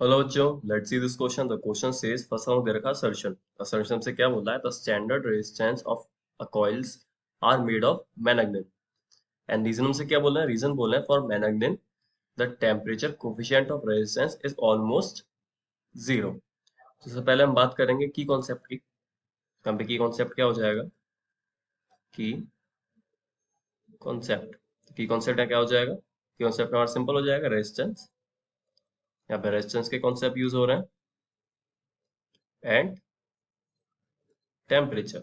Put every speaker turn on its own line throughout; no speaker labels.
Hello बच्चों, let's see this question. The question says first हम दे रखा assertion। assertion से क्या बोला है? The standard resistance of coils are made of magnet. And reason हमसे क्या बोला है? रीजन बोला है for magnet the temperature coefficient of resistance is almost zero. तो सबसे पहले हम बात करेंगे की कॉन्सेप्ट की। यहाँ पे की कॉन्सेप्ट क्या हो जाएगा? की कॉन्सेप्ट की कॉन्सेप्ट क्या हो जाएगा? की कॉन्सेप्ट हमारा सिंपल हो जाएगा, रेजिस्टेंस। यहाँ पे रेजिस्टेंस के कॉन्सेप्ट यूज हो रहे हैं एंड टेम्परेचर।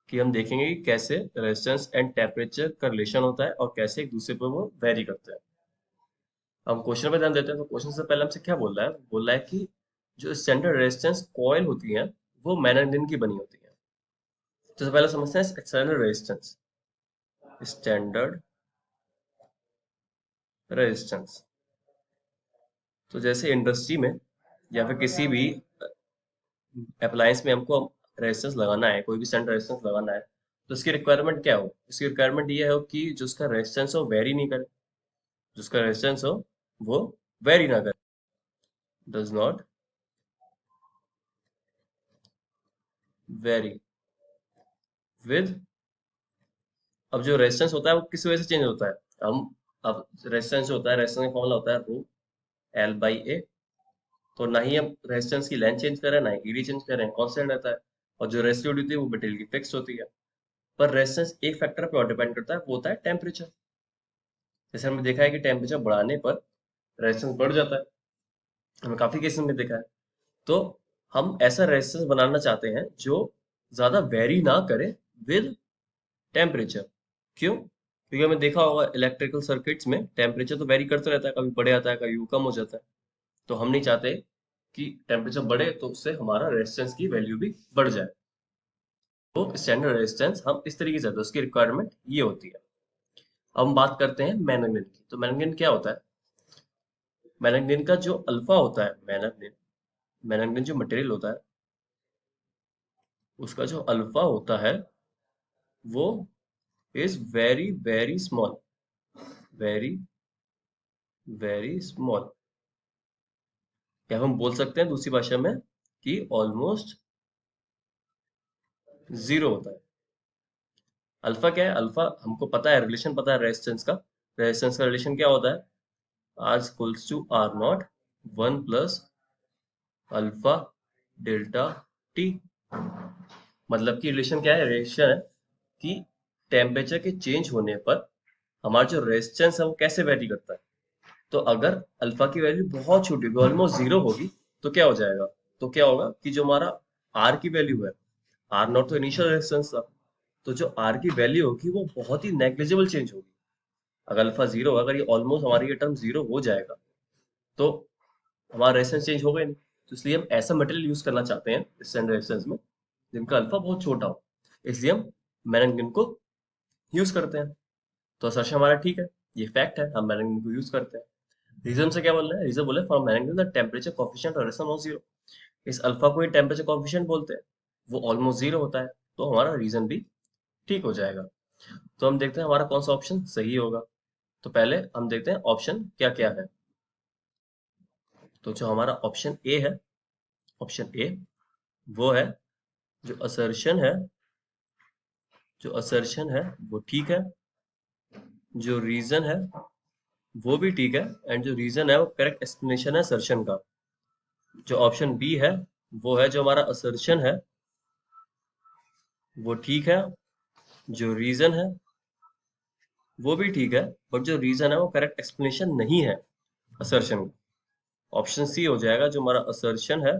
कि हम देखेंगे कि कैसे रेजिस्टेंस एंड टेम्परेचर का रिलेशन होता है और कैसे एक दूसरे पर वो वेरी करते हैं। हम क्वेश्चन पे ध्यान देते हैं तो क्वेश्चन से पहले हमसे क्या बोल रहा है? बोल रहा है कि जो स्टैंडर्ड रेजिस्टेंस कॉइल होती है वो मैग्नेटिन की बनी होती है। तो सबसे पहले समझते हैं स्टैंडर्ड रेजिस्टेंस। स्टैंडर्ड रेजिस्टेंस तो जैसे इंडस्ट्री में या फिर किसी भी अप्लायंस में हमको रेजिस्टेंस लगाना है, कोई भी स्टैंडर्ड रेजिस्टेंस लगाना है, तो इसकी रिक्वायरमेंट क्या हो? इसकी रिक्वायरमेंट ये हो कि जो उसका रेजिस्टेंस हो वेरी नहीं करे। जो उसका रेजिस्टेंस हो वो वेरी ना करे, does not vary with। अब जो रेजिस्टेंस होता है वो किस वजह से चेंज होता है? हम अब रेजिस्टेंस जो होता है, रेजिस्टेंस का फॉर्मूला होता है रो एल बाई ए। तो ना ही हम रेजिस्टेंस की लेंथ चेंज करें, ना ही ईडी चेंज करें, कांस्टेंट रहता है। और जो रेसिड्यू होती है वो मटेरियल की फिक्स होती है। पर रेजिस्टेंस एक फैक्टर पे और डिपेंड करता है, वो होता है टेम्परेचर। जैसे हमने देखा है कि टेम्परेचर बढ़ाने पर रेजिस्टेंस बढ़ जाता है। हमने काफी केसेस में देखा है। तो हम ऐसा रेजिस्टेंस बनाना चाहते हैं जो ज्यादा वेरी ना करे विद टेम्परेचर। क्यों? क्योंकि हमें देखा होगा इलेक्ट्रिकल सर्किट्स में टेम्परेचर तो वेरी करता रहता है, कभी बढ़ जाता है, कभी वो कम हो जाता है। तो हम नहीं चाहते कि टेम्परेचर बढ़े तो उससे हमारा रेजिस्टेंस की वैल्यू भी बढ़ जाए। तो स्टैंडर्ड रेजिस्टेंस हम इस तरीके से, तो उसकी रिक्वायरमेंट ये होती है। अब हम बात करते हैं मैग्नेट की। तो मैग्नेट क्या होता है? मैग्नेट का जो अल्फा होता है, मैग्नेट जो मटेरियल होता है उसका जो अल्फा होता है वो is very very small, very very small. या हम बोल सकते हैं दूसरी भाषा में कि ऑलमोस्ट जीरो होता है। अल्फा क्या है? अल्फा हमको पता है, रिलेशन पता है रेजिस्टेंस का। रेजिस्टेंस का रिलेशन क्या होता है? R equals to R not 1 प्लस अल्फा डेल्टा टी। मतलब कि रिलेशन क्या है? रिलेशन है कि टेम्परेचर के चेंज होने पर हमारा जो रेजिस्टेंस है वो कैसे वेरी करता है। तो अगर अल्फा की वैल्यू बहुत छोटी होगी, ऑलमोस्ट जीरो होगी, तो क्या हो जाएगा? तो क्या होगा कि जो हमारा आर की वैल्यू है, आर नॉट तो इनिशियल रेजिस्टेंस था, तो जो आर की वैल्यू होगी वो बहुत ही नेग्लिजिबल चेंज होगी। अगर अल्फा जीरो, अगर ये ऑलमोस्ट हमारी ये टर्म जीरो हो जाएगा तो हमारा रेजिस्टेंस चेंज होगा ही नहीं। तो इसलिए हम ऐसा मटेरियल यूज करना चाहते हैं स्टैंडर्ड रेजिस्टेंस में जिनका अल्फा बहुत छोटा हो। इसलिए हम मैग्नेटिन को यूज करते हैं। तो असर्शन हमारा ठीक है, ये फैक्ट है, हम मैग्नेटिन को यूज करते हैं। रीजन से क्या बोल रहे हैं? रीजन बोले फॉर मैग्नेटिन the temperature coefficient of resistance of zero. इस अल्फा को ही टेम्परेचर कोफिशिएंट बोलते हैं, वो ऑलमोस्ट जीरो होता है। तो हमारा रीजन भी ठीक हो जाएगा। तो हम देखते हैं हमारा कौन सा ऑप्शन सही होगा। तो पहले हम देखते हैं ऑप्शन क्या क्या है। तो जो हमारा ऑप्शन ए है, ऑप्शन ए वो है, जो असर्शन है, जो असर्शन है वो ठीक है, जो रीजन है वो भी ठीक है, एंड जो रीजन है वो करेक्ट एक्सप्लेनेशन है असर्शन का। जो ऑप्शन बी है वो है, जो हमारा असर्शन है वो ठीक है, जो रीजन है वो भी ठीक है, बट जो रीजन है वो करेक्ट एक्सप्लेनेशन नहीं है असर्शन का। ऑप्शन सी हो जाएगा, जो हमारा असर्शन है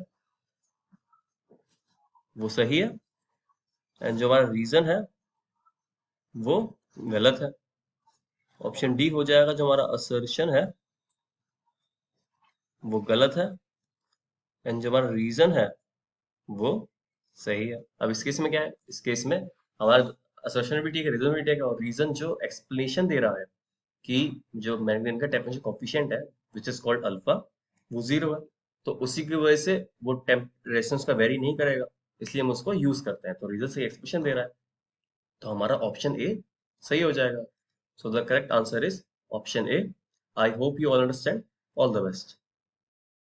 वो सही है एंड जो हमारा रीजन है वो गलत है। ऑप्शन डी हो जाएगा, जो हमारा असर्शन है वो गलत है एंड जो हमारा रीजन है वो सही है। अब इस केस में क्या है? इस केस में हमारा असर्शन भी ठीक है, रीजन भी ठीक है, और रीजन जो एक्सप्लेनेशन दे रहा है कि जो मैग्नेटिन का टेम्परेचर कोफिशिएंट है विच इज कॉल्ड अल्फा, वो जीरो है। तो उसी की वजह से वो टेम्प रेजिस्टेंस का वेरी नहीं करेगा, इसलिए हम उसको यूज करते हैं। तो रीजन से एक्सप्लेनेशन दे रहा है, तो हमारा ऑप्शन ए सही हो जाएगा। So the correct answer is option A. I hope you all understand. All the best.